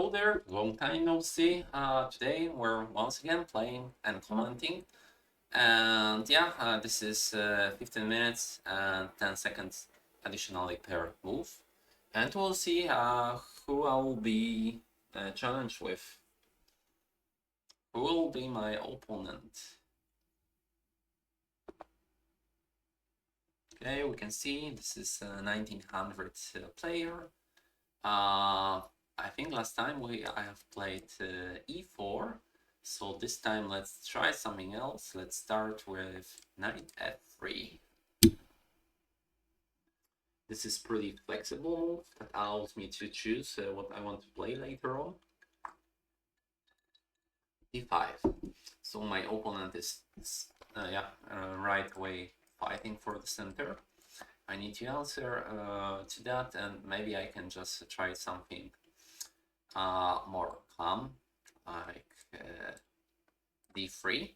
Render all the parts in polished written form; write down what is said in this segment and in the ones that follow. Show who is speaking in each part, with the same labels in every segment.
Speaker 1: Hello there, long time no see. Today we're once again playing and commenting. And yeah, this is 15 minutes and 10 seconds additionally per move. And we'll see who I will be challenged with. Who will be my opponent? Okay, we can see this is a 1900 player. I think last time I have played e4, so this time let's try something else. Let's start with knight f3. This is pretty flexible move that allows me to choose what I want to play later on. d5. So my opponent is right away fighting for the center. I need to answer to that, and maybe I can just try something more calm, like d3,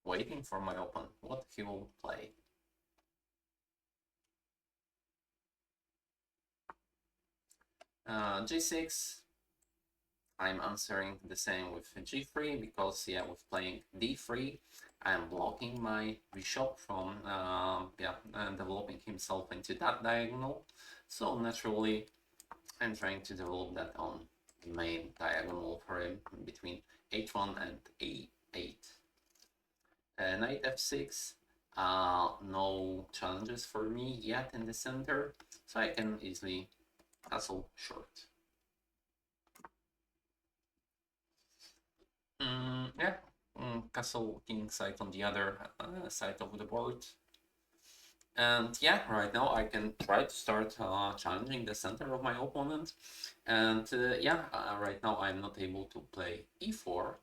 Speaker 1: waiting for my opponent, what he will play. G6, I'm answering the same with g3 because with playing d3, I'm blocking my bishop from developing himself into that diagonal. So naturally, I'm trying to develop that on the main diagonal for him between h1 and a8. Knight f6, no challenges for me yet in the center, so I can easily castle short. Castle king side on the other side of the board. And yeah, right now I can try to start challenging the center of my opponent. And right now I'm not able to play e4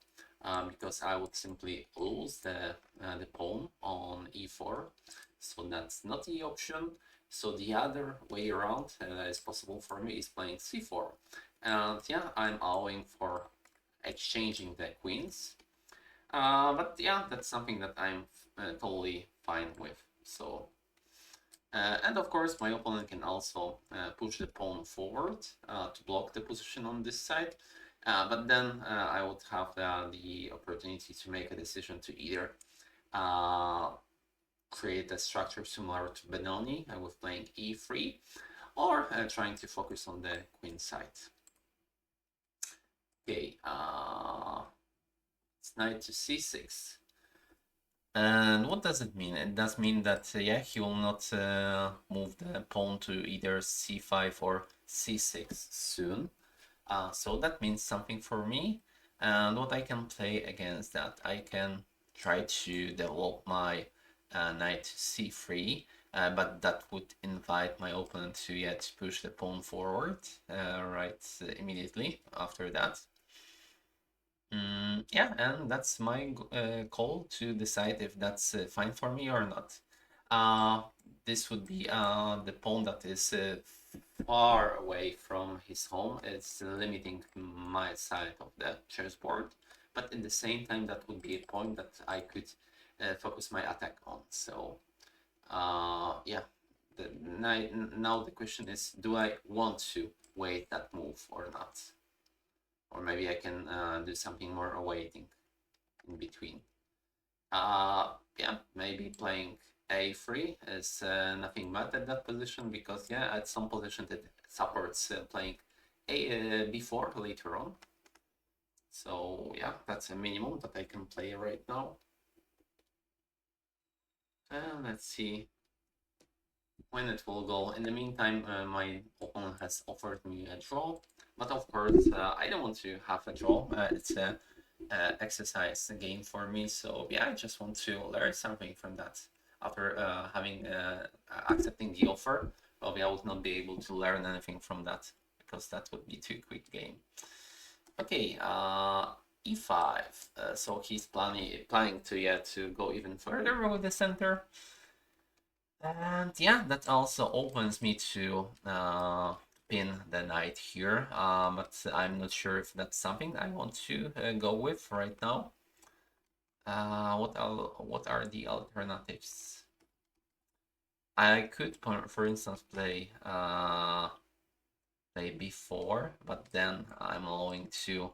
Speaker 1: because I would simply lose the pawn on e4. So that's not the option. So the other way around that is possible for me is playing c4. And yeah, I'm allowing for exchanging the queens. But yeah, that's something that I'm totally fine with. So, and of course, my opponent can also push the pawn forward to block the position on this side. But then I would have the opportunity to make a decision to either create a structure similar to Benoni with playing e3, or trying to focus on the queen side. Okay, it's knight to c6. And what does it mean? It does mean that he will not move the pawn to either c5 or c6 soon. So that means something for me. And what I can play against that, I can try to develop my knight to c3, but that would invite my opponent to push the pawn forward immediately after that. And that's my call to decide if that's fine for me or not. This would be the pawn that is far away from his home. It's limiting my side of the chessboard, but at the same time, that would be a point that I could focus my attack on. So, now the question is, do I want to wait that move or not? Or maybe I can do something more awaiting in between. Maybe playing a3 is nothing bad at that position, because at some position it supports playing b4 later on. So that's a minimum that I can play right now. And let's see when it will go. In the meantime, my opponent has offered me a draw, but of course I don't want to have a draw. It's a exercise game for me, so I just want to learn something from that. After accepting the offer, probably I would not be able to learn anything from that, because that would be too quick game. Okay, e5. So he's planning to go even further with the center. And that also opens me to pin the knight here, but I'm not sure if that's something I want to go with right now. What are the alternatives? I could, for instance, play play b4, but then I'm allowing to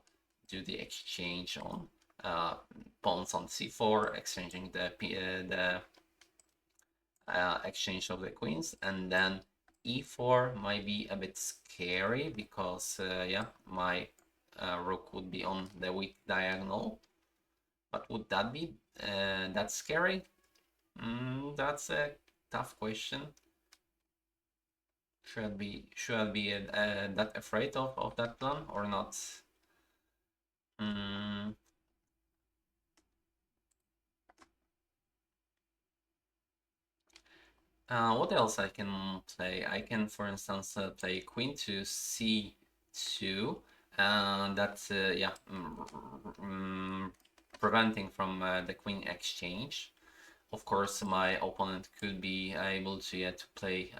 Speaker 1: do the exchange on pawns on c4, exchanging the exchange of the queens, and then e4 might be a bit scary because yeah, my rook would be on the weak diagonal. But would that be that scary? That's a tough question. Should I be that afraid of that plan or not? Mm, what else I can play? I can, for instance, play queen to c2, and that's yeah, preventing from the queen exchange. Of course, my opponent could be able to yeah, to play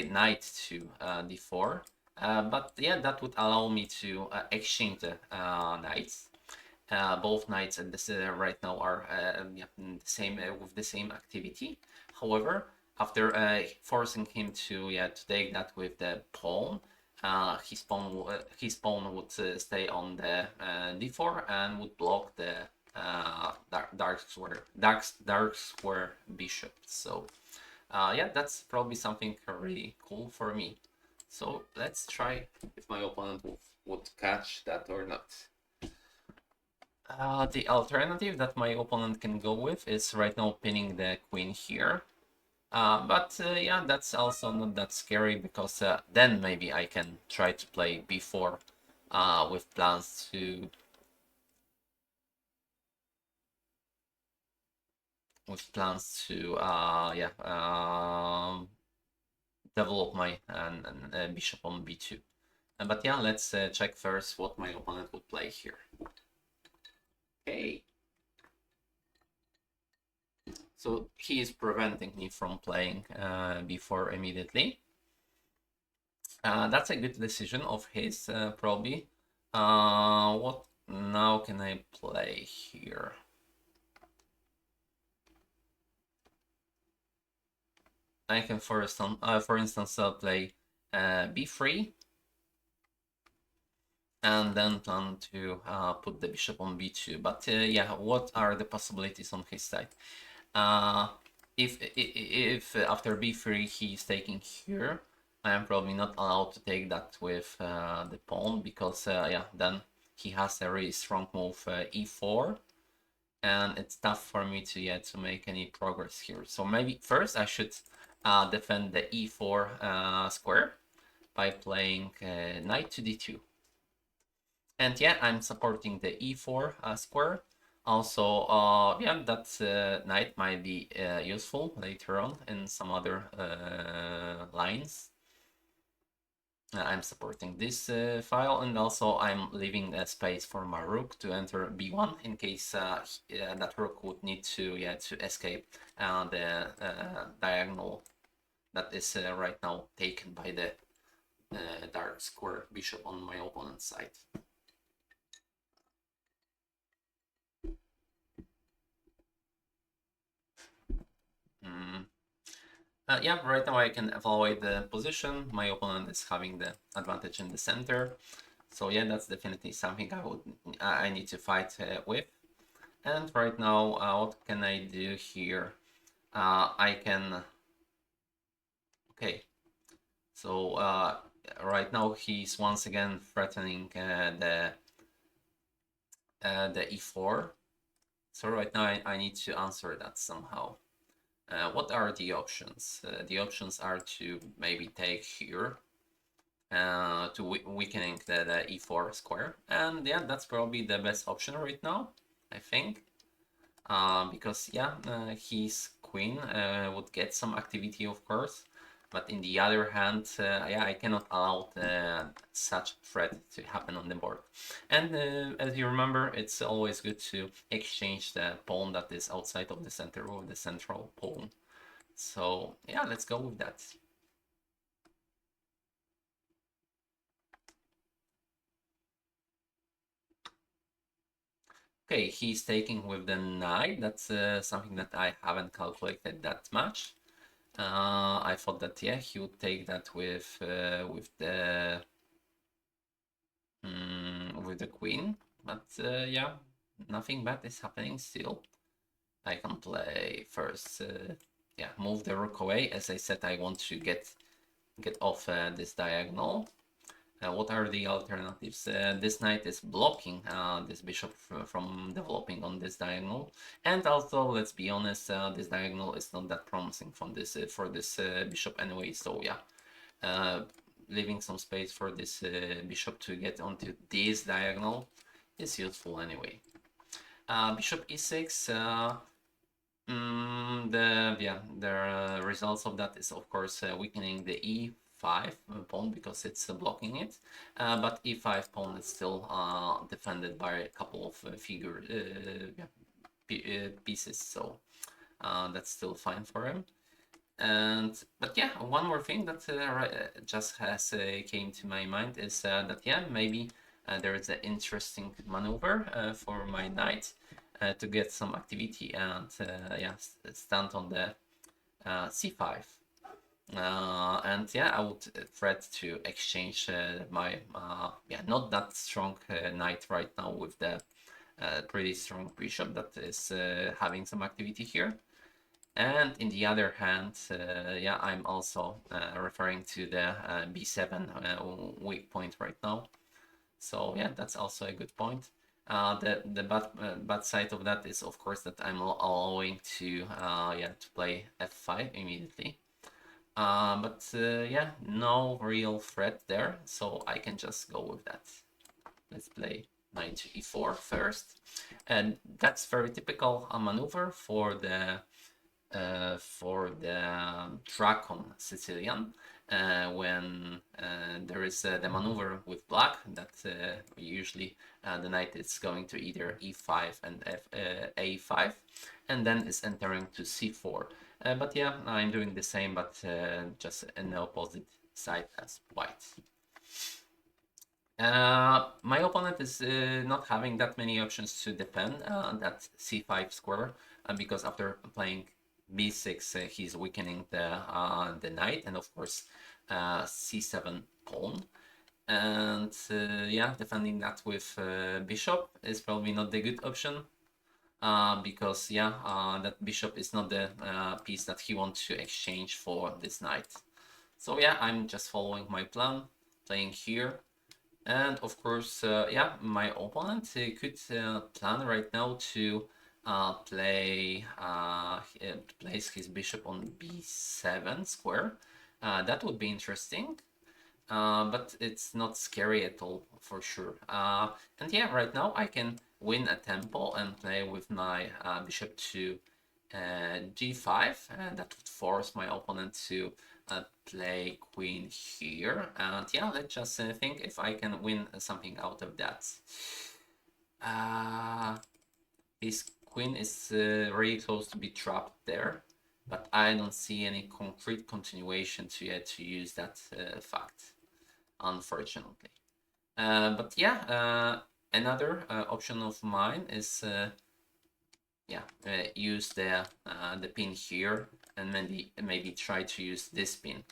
Speaker 1: knight to d4, but yeah, that would allow me to exchange the knights. Both knights at this right now are yeah, the same with the same activity. However, after forcing him to yeah to take that with the pawn, his pawn would stay on the d4 and would block the dark square bishop. So yeah, that's probably something really cool for me. So let's try if my opponent would catch that or not. The alternative that my opponent can go with is right now pinning the queen here. But yeah, that's also not that scary because then maybe I can try to play b4 with plans to yeah develop my bishop on b2. But yeah, let's check first what my opponent would play here. Okay. So he is preventing me from playing b4 immediately. That's a good decision of his, probably. What now can I play here? I can, for instance, play b3, and then plan to put the bishop on b2. But yeah, what are the possibilities on his side? Uh, if after b3 he's taking here, I am probably not allowed to take that with the pawn because yeah, then he has a really strong move e4, and it's tough for me to yeah to make any progress here. So maybe first I should defend the e4 square by playing knight to d2. And yeah, I'm supporting the e4 square. Also, yeah, that knight might be useful later on in some other lines. I'm supporting this file, and also I'm leaving a space for my rook to enter b1 in case that rook would need to yeah to escape the diagonal that is right now taken by the dark square bishop on my opponent's side. Mm. Yeah, right now I can evaluate the position. My opponent is having the advantage in the center. So yeah, that's definitely something I need to fight with. And right now, what can I do here? I can, okay. So right now he's once again threatening the e4. So right now I need to answer that somehow. What are the options? The options are to maybe take here, to weakening the e4 square, and yeah, that's probably the best option right now, I think, because yeah, his queen would get some activity, of course, but in the other hand, yeah, I cannot allow such threat to happen on the board. And as you remember, it's always good to exchange the pawn that is outside of the center with the central pawn. So yeah, let's go with that. Okay, he's taking with the knight. That's something that I haven't calculated that much. I thought that yeah, he would take that with the queen, but yeah, nothing bad is happening still. I can play first, yeah, move the rook away. As I said, I want to get off this diagonal. What are the alternatives? This knight is blocking this bishop from developing on this diagonal, and also let's be honest, this diagonal is not that promising from this for this bishop anyway. So yeah, uh, leaving some space for this bishop to get onto this diagonal is useful anyway. Bishop e6. The results of that is of course weakening the e5 pawn because it's blocking it, but e5 pawn is still defended by a couple of pieces, so that's still fine for him. But yeah, one more thing that just has came to my mind is that yeah, maybe there is an interesting maneuver for my knight to get some activity and yeah, stand on the c5. And yeah, I would threat to exchange my yeah, not that strong knight right now with the pretty strong bishop that is having some activity here. And in the other hand, yeah, I'm also referring to the b7 weak point right now. So yeah, that's also a good point. The bad side of that is of course that I'm allowing to yeah, to play f5 immediately. But yeah, no real threat there, so I can just go with that. Let's play knight to e4 first, and that's very typical maneuver for the Dragon Sicilian when there is the maneuver with black that usually the knight is going to either e5 and a5 and then is entering to c4. But yeah, I'm doing the same, but just in the opposite side as white. My opponent is not having that many options to defend that c5 square because after playing b6 he's weakening the knight and of course c7 pawn, and yeah, defending that with bishop is probably not the good option because yeah, that bishop is not the piece that he wants to exchange for this knight. So yeah, I'm just following my plan, playing here. And of course, yeah, my opponent could plan right now to place his bishop on b7 square. That would be interesting, but it's not scary at all for sure. And yeah, right now I can win a tempo and play with my bishop to g5, and that would force my opponent to play queen here. And yeah, let's just think if I can win something out of that. His queen is really close to be trapped there, but I don't see any concrete continuation to yet to use that fact, unfortunately. But yeah, another option of mine is yeah, use the pin here and maybe try to use this pin.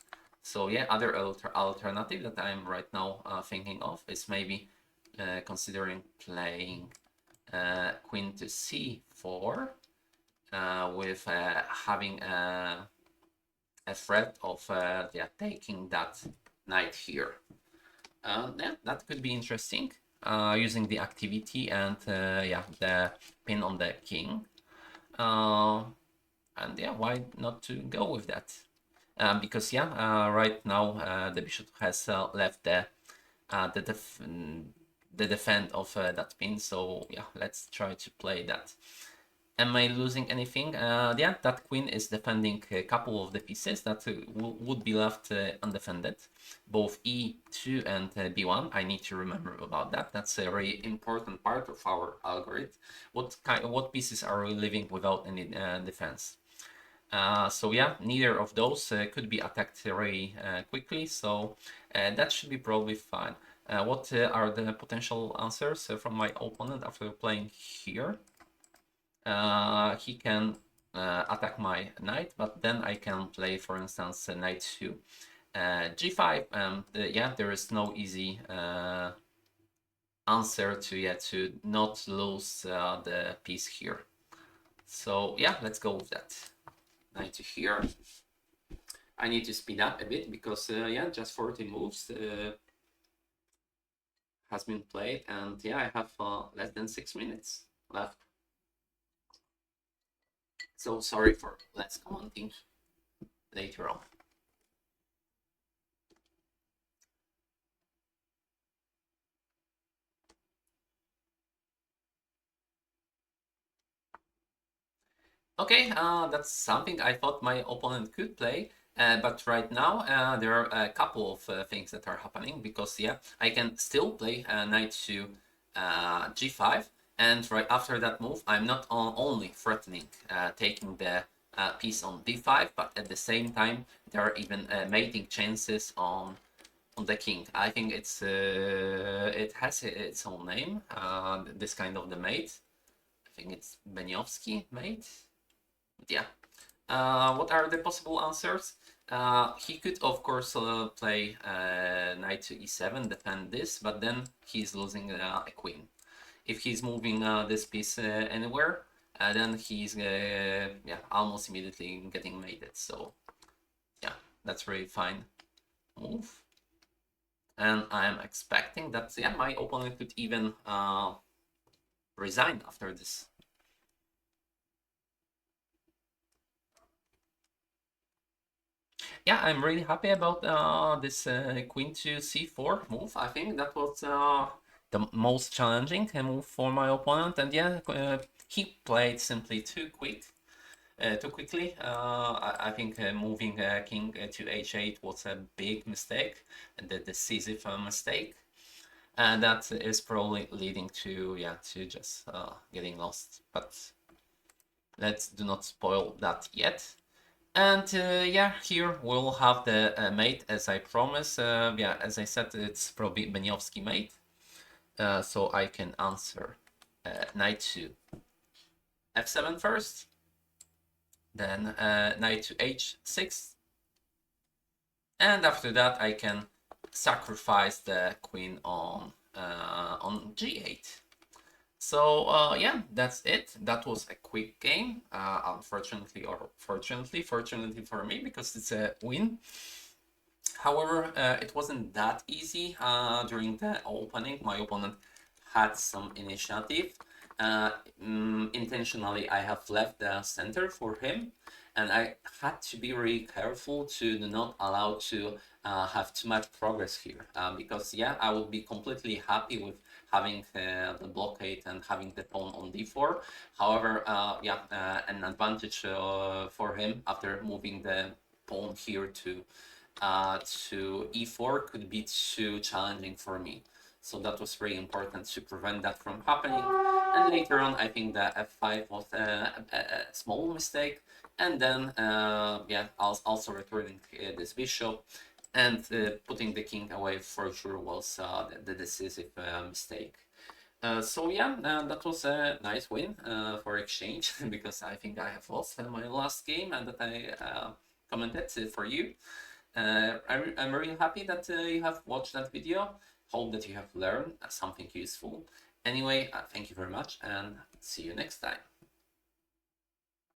Speaker 1: So yeah, other alternative that I'm right now thinking of is maybe considering playing queen to c4 with having a threat of yeah, taking that knight here. Yeah, that could be interesting. Using the activity and yeah, the pin on the king. And yeah, why not to go with that? Because yeah, right now the bishop has left the defend of that pin. So yeah, let's try to play that. Am I losing anything? Yeah, that queen is defending a couple of the pieces that would be left undefended. Both e2 and b1. I need to remember about that. That's a very important part of our algorithm. What pieces are we leaving without any defense? So yeah, neither of those could be attacked very quickly. So that should be probably fine. What are the potential answers from my opponent after playing here? He can attack my knight, but then I can play, for instance, knight to g5, and yeah, there is no easy answer to not lose the piece here. So yeah, let's go with that. Knight to here. I need to speed up a bit because yeah, just 40 moves has been played, and yeah, I have less than 6 minutes left. So sorry for less commenting later on. Okay, that's something I thought my opponent could play, but right now there are a couple of things that are happening because yeah, I can still play knight to g5, and right after that move, I'm not only threatening taking the piece on d5, but at the same time there are even mating chances on the king. I think it has its own name. This kind of the mate. I think it's Beniowski mate. Yeah. What are the possible answers? He could, of course, play knight to e7, defend this, but then he's losing a queen. If he's moving this piece anywhere, then he's yeah, almost immediately getting mated. So yeah, that's really fine move. And I'm expecting that yeah, my opponent could even resign after this. Yeah, I'm really happy about this queen to c4 move. I think that was the most challenging move for my opponent, and yeah, he played simply too quickly. I think moving king to h8 was a big mistake, the decisive mistake, and that is probably leading to yeah to just getting lost. But let's do not spoil that yet. And yeah, here we'll have the mate as I promised. Yeah, as I said, it's probably Beniowski mate. So I can answer knight to f7 first, then knight to h6, and after that I can sacrifice the queen on g8. So yeah, that's it. That was a quick game. Unfortunately, or fortunately for me, because it's a win. However, it wasn't that easy during the opening. My opponent had some initiative. Intentionally, I have left the center for him, and I had to be really careful to not allow to have too much progress here, because yeah, I would be completely happy with having the blockade and having the pawn on d4. However, yeah, an advantage for him after moving the pawn here to e4 could be too challenging for me. So that was very important to prevent that from happening. And later on, I think that f5 was a small mistake. And then, yeah, also returning this bishop and putting the king away for sure was the decisive mistake. So yeah, that was a nice win for exchange because I think I have lost my last game and that I commented for you. I'm really happy that you have watched that video. Hope that you have learned something useful. Anyway, thank you very much and see you next time.